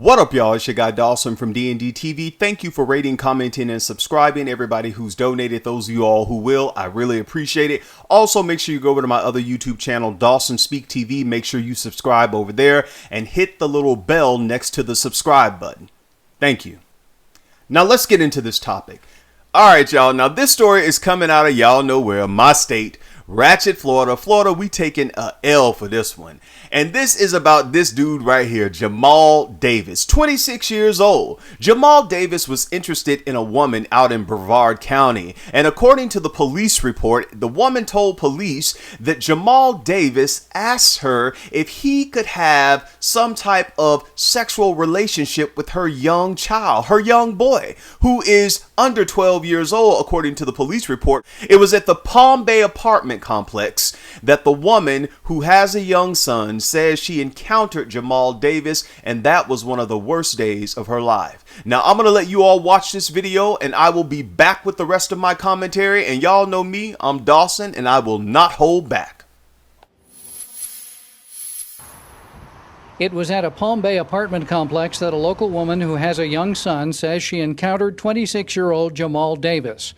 What up, y'all? It's your guy Dawson from D&D TV. Thank you for rating, commenting, and subscribing. Everybody who's donated, those of you all who will, I really appreciate it. Also, make sure you go over to my other YouTube channel, Dawson Speak TV. Make sure you subscribe over there and hit the little bell next to the subscribe button. Thank you. Now, let's get into this topic. All right, y'all. Now, this story is coming out of y'all know where, my state, Ratchet, Florida. Florida, we taking a L for this one. And this is about this dude right here, Jamal Davis, 26 years old. Jamal Davis was interested in a woman out in Brevard County. And according to the police report, the woman told police that Jamal Davis asked her if he could have some type of sexual relationship with her young child, her young boy, who is under 12 years old, according to the police report. It was at the Palm Bay apartment complex that the woman who has a young son says she encountered Jamal Davis, and that was one of the worst days of her life. Now, I'm going to let you all watch this video, and I will be back with the rest of my commentary. And y'all know me, I'm Dawson, and I will not hold back. It was at a Palm Bay apartment complex that a local woman who has a young son says she encountered 26-year-old Jamal Davis.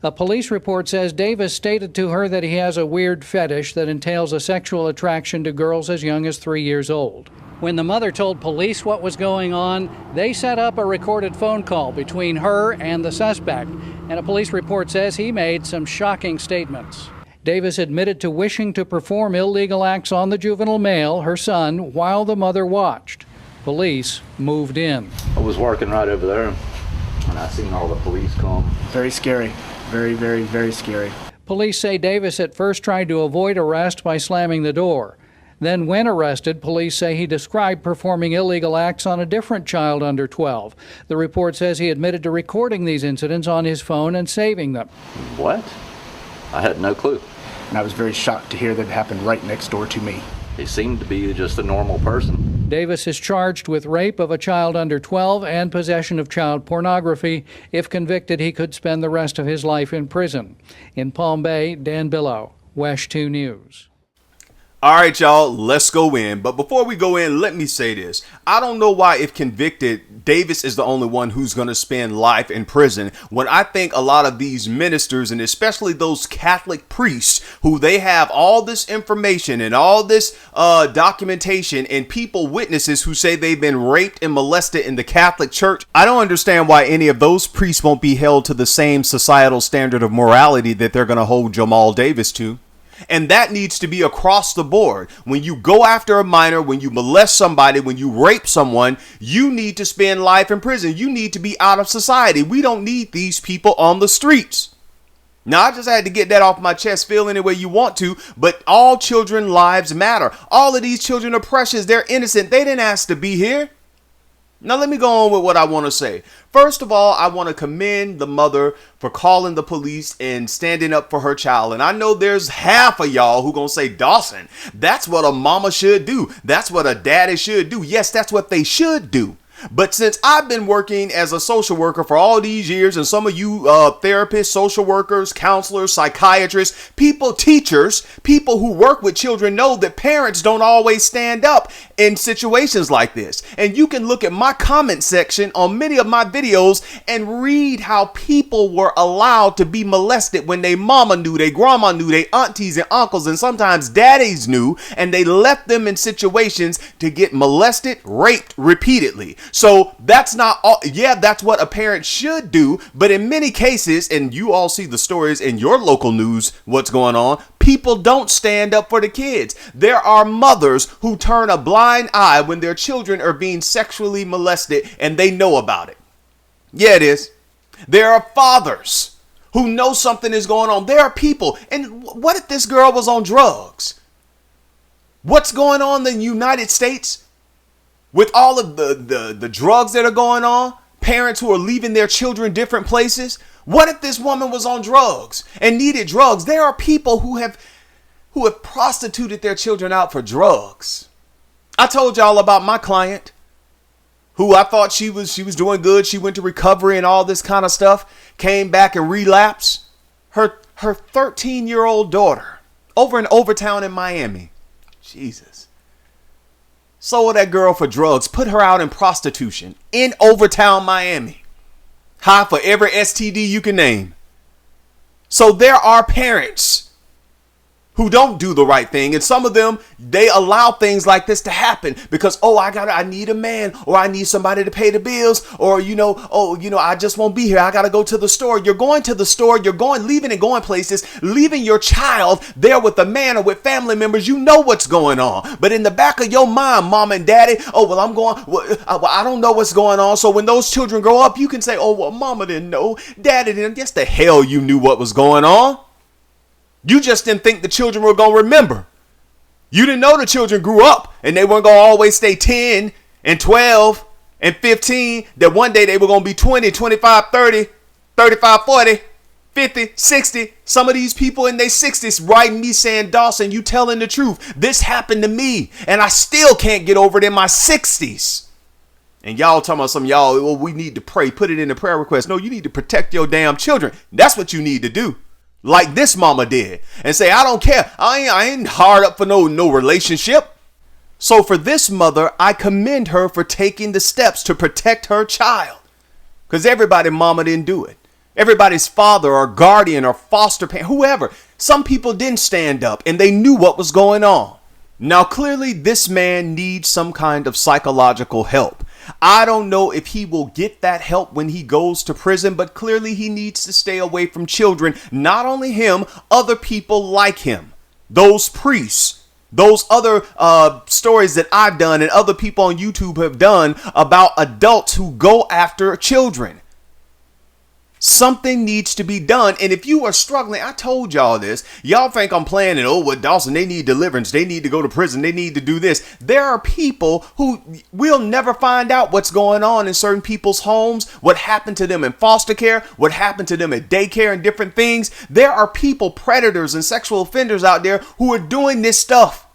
A police report says Davis stated to her that he has a weird fetish that entails a sexual attraction to girls as young as 3 years old. When the mother told police what was going on, they set up a recorded phone call between her and the suspect, and a police report says he made some shocking statements. Davis admitted to wishing to perform illegal acts on the juvenile male, her son, while the mother watched. Police moved in. I was working right over there, and I seen all the police come. Very scary. Very, very, very scary. Police say Davis at first tried to avoid arrest by slamming the door. Then when arrested, police say he described performing illegal acts on a different child under 12. The report says he admitted to recording these incidents on his phone and saving them. What? I had no clue. And I was very shocked to hear that it happened right next door to me. He seemed to be just a normal person. Davis is charged with rape of a child under 12 and possession of child pornography. If convicted, he could spend the rest of his life in prison. In Palm Bay, Dan Billow, WESH 2 News. All right, y'all, let's go in. But before we go in, let me say this. I don't know why, if convicted, Davis is the only one who's going to spend life in prison, when I think a lot of these ministers, and especially those Catholic priests, who they have all this information and all this documentation and people, witnesses who say they've been raped and molested in the Catholic Church. I don't understand why any of those priests won't be held to the same societal standard of morality that they're going to hold Jamal Davis to. And that needs to be across the board. When you go after a minor, when you molest somebody, when you rape someone, you need to spend life in prison. You need to be out of society. We don't need these people on the streets. Now, I just had to get that off my chest. Feel any way you want to, but all children's lives matter. All of these children are precious. They're innocent. They didn't ask to be here. Now, let me go on with what I want to say. First of all, I want to commend the mother for calling the police and standing up for her child. And I know there's half of y'all who going to say, Dawson, that's what a mama should do. That's what a daddy should do. Yes, that's what they should do. But since I've been working as a social worker for all these years, and some of you therapists, social workers, counselors, psychiatrists, people, teachers, people who work with children know that parents don't always stand up in situations like this. And you can look at my comment section on many of my videos and read how people were allowed to be molested when they mama knew, they grandma knew, they aunties and uncles, and sometimes daddies knew, and they left them in situations to get molested, raped repeatedly. So that's not all. Yeah, that's what a parent should do. But in many cases, and you all see the stories in your local news, what's going on, people don't stand up for the kids. There are mothers who turn a blind eye when their children are being sexually molested and they know about it. Yeah, it is. There are fathers who know something is going on. There are people. And what if this girl was on drugs? What's going on in the United States? With all of the drugs that are going on, parents who are leaving their children different places. What if this woman was on drugs and needed drugs? There are people who have prostituted their children out for drugs. I told y'all about my client who I thought she was doing good. She went to recovery and all this kind of stuff, came back and relapsed. Her 13-year-old daughter over in Overtown in Miami. Jesus. Sold that girl for drugs, put her out in prostitution in Overtown, Miami. High for every STD you can name. So there are parents who don't do the right thing, and some of them, they allow things like this to happen because, I need a man, or I need somebody to pay the bills, or I just won't be here, I gotta go to the store. You're going to the store, leaving and going places, leaving your child there with a man or with family members. You know what's going on, but in the back of your mind, mom and daddy, I don't know what's going on. So when those children grow up, you can say, mama didn't know, daddy didn't. Yes, the hell you knew what was going on. You just didn't think the children were going to remember. You didn't know the children grew up and they weren't going to always stay 10 and 12 and 15, that one day they were going to be 20, 25, 30, 35, 40, 50, 60. Some of these people in their 60s writing me saying, Dawson, you telling the truth. This happened to me and I still can't get over it in my 60s. And y'all talking about some of y'all, we need to pray. Put it in the prayer request. No, you need to protect your damn children. That's what you need to do. Like this mama did, and say, I don't care. I ain't hard up for no relationship. So for this mother, I commend her for taking the steps to protect her child. Because everybody mama didn't do it. Everybody's father or guardian or foster parent, whoever. Some people didn't stand up and they knew what was going on. Now, clearly this man needs some kind of psychological help. I don't know if he will get that help when he goes to prison, but clearly he needs to stay away from children. Not only him, other people like him, those priests, those other stories that I've done and other people on YouTube have done about adults who go after children. Something needs to be done. And if you are struggling, I told y'all this. Y'all think I'm playing it. Dawson, they need deliverance. They need to go to prison. They need to do this. There are people who will never find out what's going on in certain people's homes, what happened to them in foster care, what happened to them at daycare and different things. There are people, predators and sexual offenders out there who are doing this stuff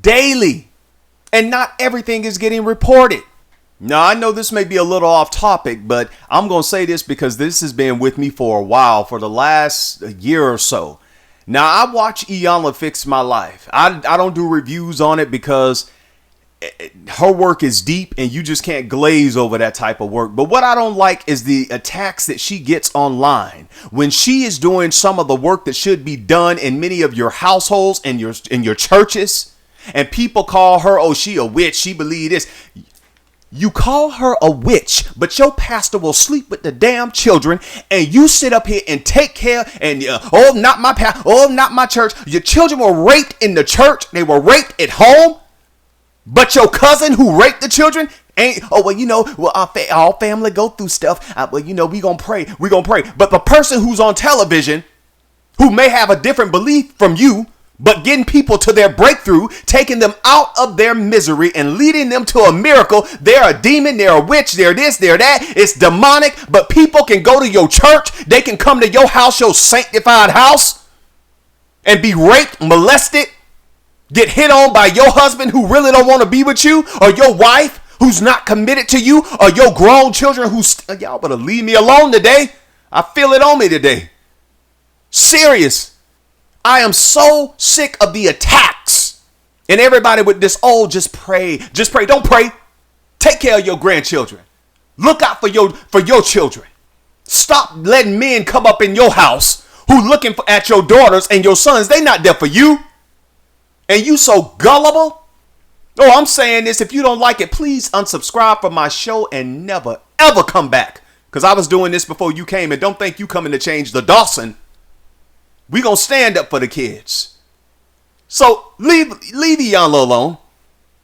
daily. And not everything is getting reported. Now, I know this may be a little off topic, but I'm going to say this because this has been with me for a while, for the last year or so. Now, I watch Iyanla Fix My Life. I don't do reviews on it because her work is deep and you just can't glaze over that type of work. But what I don't like is the attacks that she gets online when she is doing some of the work that should be done in many of your households and in your churches. And people call her, she a witch. She believe this. You call her a witch, but your pastor will sleep with the damn children, and you sit up here and take care, and not my pastor, not my church. Your children were raped in the church. They were raped at home, but your cousin who raped the children ain't, our family go through stuff. We gonna pray. We gonna pray. But the person who's on television, who may have a different belief from you, but getting people to their breakthrough, taking them out of their misery and leading them to a miracle. They're a demon, they're a witch, they're this, they're that. It's demonic, but people can go to your church. They can come to your house, your sanctified house, and be raped, molested, get hit on by your husband who really don't want to be with you, or your wife who's not committed to you, or your grown children y'all better leave me alone today. I feel it on me today. Serious. I am so sick of the attacks and everybody with this, just pray. Just pray. Don't pray. Take care of your grandchildren. Look out for your children. Stop letting men come up in your house who looking at your daughters and your sons. They not there for you. And you so gullible. I'm saying this. If you don't like it, please unsubscribe from my show and never, ever come back. Because I was doing this before you came, and don't think you coming to change the Dawson. We gonna stand up for the kids. So leave Iyanla alone.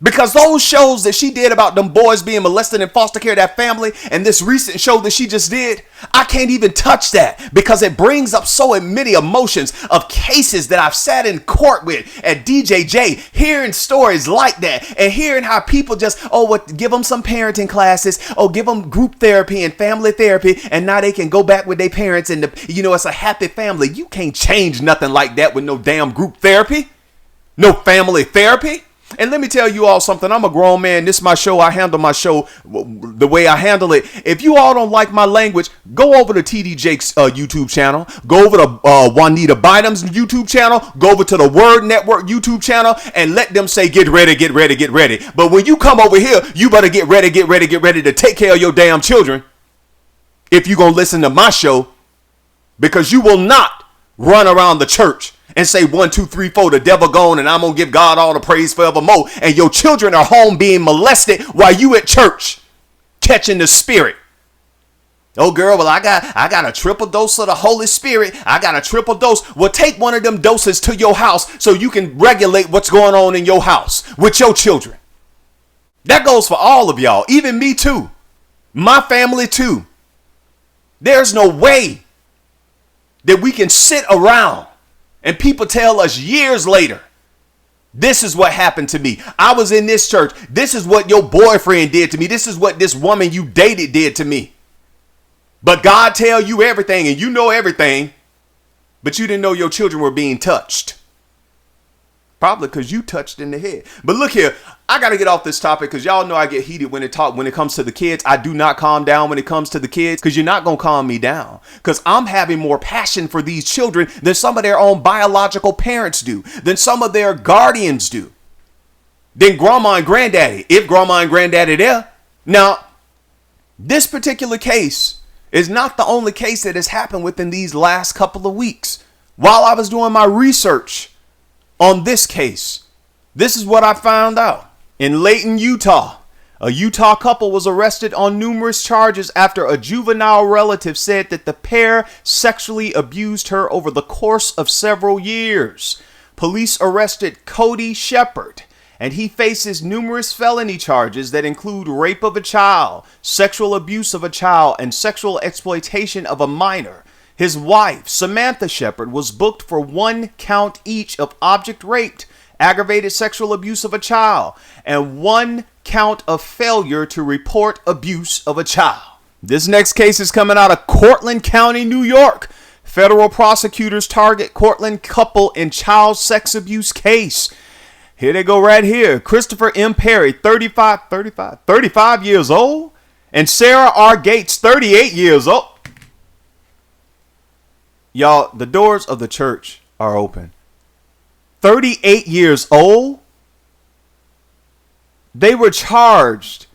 Because those shows that she did about them boys being molested in foster care, that family, and this recent show that she just did, I can't even touch that because it brings up so many emotions of cases that I've sat in court with at DJJ, hearing stories like that and hearing how people just, give them some parenting classes, give them group therapy and family therapy, and now they can go back with their parents and it's a happy family. You can't change nothing like that with no damn group therapy, no family therapy. And let me tell you all something. I'm a grown man. This is my show. I handle my show the way I handle it. If you all don't like my language, go over to TD Jake's YouTube channel. Go over to Juanita Bynum's YouTube channel. Go over to the Word Network YouTube channel and let them say, get ready, get ready, get ready. But when you come over here, you better get ready, get ready, get ready to take care of your damn children. If you're going to listen to my show, because you will not run around the church and say 1, 2, 3, 4, the devil gone, and I'm going to give God all the praise forevermore. And your children are home being molested while you at church catching the spirit. Oh, girl, well, I got a triple dose of the Holy Spirit. I got a triple dose. Well, take one of them doses to your house so you can regulate what's going on in your house with your children. That goes for all of y'all, even me too. My family too. There's no way that we can sit around and people tell us years later, this is what happened to me. I was in this church. This is what your boyfriend did to me. This is what this woman you dated did to me. But God tell you everything and you know everything, but you didn't know your children were being touched. Probably because you touched in the head. But look here, I got to get off this topic because y'all know I get heated when it comes to the kids. I do not calm down when it comes to the kids because you're not going to calm me down because I'm having more passion for these children than some of their own biological parents do, than some of their guardians do, than grandma and granddaddy, if grandma and granddaddy there. Now, this particular case is not the only case that has happened within these last couple of weeks. While I was doing my research on this case, this is what I found out. In Layton, Utah, a Utah couple was arrested on numerous charges after a juvenile relative said that the pair sexually abused her over the course of several years. Police arrested Cody Shepard, and he faces numerous felony charges that include rape of a child, sexual abuse of a child, and sexual exploitation of a minor. His wife, Samantha Shepard, was booked for 1 count each of object raped, aggravated sexual abuse of a child, and 1 count of failure to report abuse of a child. This next case is coming out of Cortland County, New York. Federal prosecutors target Cortland couple in child sex abuse case. Here they go right here. Christopher M. Perry, 35 years old, and Sarah R. Gates, 38 years old. Y'all, the doors of the church are open. 38 years old. They were charged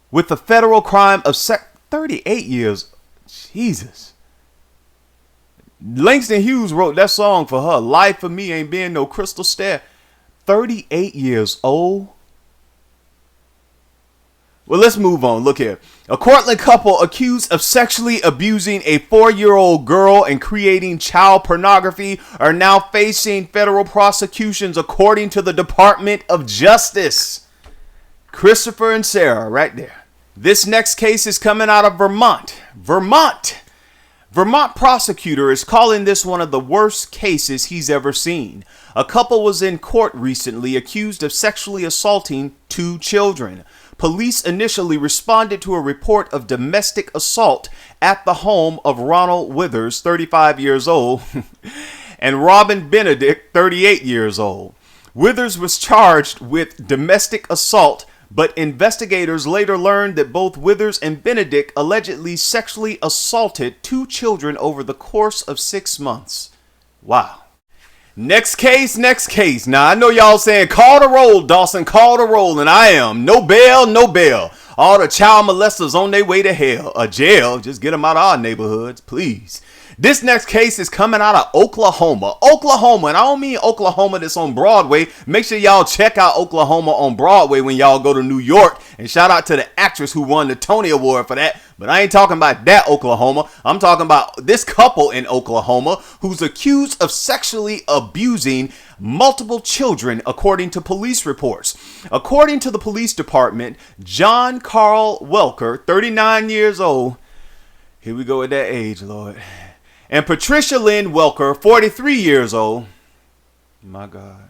with the federal crime of 38 years. Jesus. Langston Hughes wrote that song for her. Life for me ain't been no crystal stair. 38 years old. Well, let's move on. Look here. A Cortland couple accused of sexually abusing a 4-year-old girl and creating child pornography are now facing federal prosecutions according to the Department of Justice. Christopher and Sarah right there. This next case is coming out of Vermont. Vermont prosecutor is calling this one of the worst cases he's ever seen. A couple was in court recently accused of sexually assaulting 2 children. Police initially responded to a report of domestic assault at the home of Ronald Withers, 35 years old, and Robin Benedict, 38 years old. Withers was charged with domestic assault, but investigators later learned that both Withers and Benedict allegedly sexually assaulted 2 children over the course of 6 months. Wow. Next case. Now, I know y'all saying, call the roll, Dawson, call the roll, and I am. No bail, no bail. All the child molesters on their way to hell. A jail, just get them out of our neighborhoods, please. This next case is coming out of Oklahoma. Oklahoma, and I don't mean Oklahoma that's on Broadway. Make sure y'all check out Oklahoma on Broadway when y'all go to New York. And shout out to the actress who won the Tony Award for that. But I ain't talking about that Oklahoma. I'm talking about this couple in Oklahoma who's accused of sexually abusing multiple children, according to police reports. According to the police department, John Carl Welker, 39 years old. Here we go at that age, Lord. And Patricia Lynn Welker, 43 years old. My God.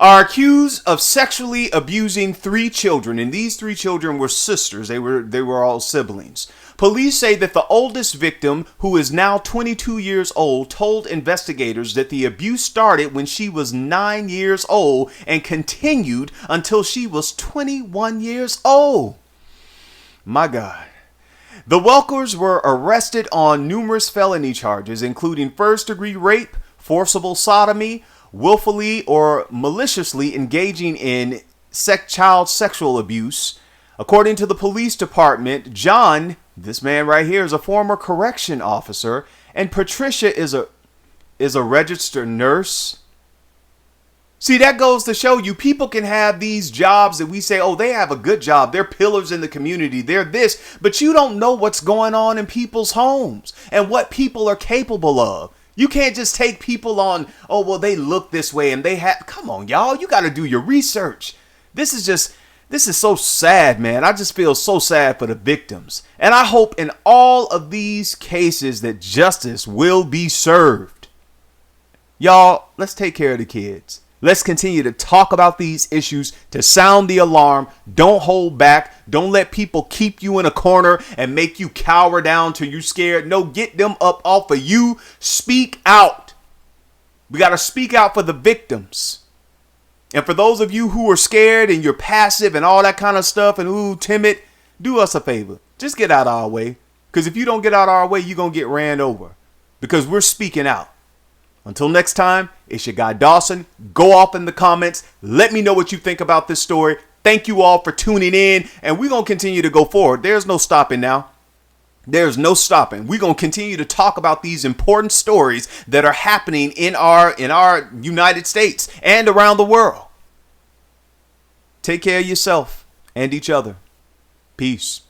are accused of sexually abusing 3 children, and these 3 children were sisters. They were all siblings. Police say that the oldest victim, who is now 22 years old, told investigators that the abuse started when she was 9 years old and continued until she was 21 years old. My God. The Welkers were arrested on numerous felony charges, including first-degree rape, forcible sodomy, willfully or maliciously engaging in child sexual abuse. According to the police department, John, this man right here, is a former correction officer, and Patricia is a registered nurse. See, that goes to show you people can have these jobs that we say, oh, they have a good job. They're pillars in the community. They're this, but you don't know what's going on in people's homes and what people are capable of. You can't just take people on, oh, well, they look this way and they have, come on, y'all, you got to do your research. This is so sad, man. I just feel so sad for the victims. And I hope in all of these cases that justice will be served. Y'all, let's take care of the kids. Let's continue to talk about these issues, to sound the alarm. Don't hold back. Don't let people keep you in a corner and make you cower down till you're scared. No, get them up off of you. Speak out. We got to speak out for the victims. And for those of you who are scared and you're passive and all that kind of stuff and timid, do us a favor. Just get out of our way. Because if you don't get out of our way, you're going to get ran over. Because we're speaking out. Until next time, it's your guy Dawson. Go off in the comments. Let me know what you think about this story. Thank you all for tuning in. And we're going to continue to go forward. There's no stopping now. There's no stopping. We're going to continue to talk about these important stories that are happening in our United States and around the world. Take care of yourself and each other. Peace.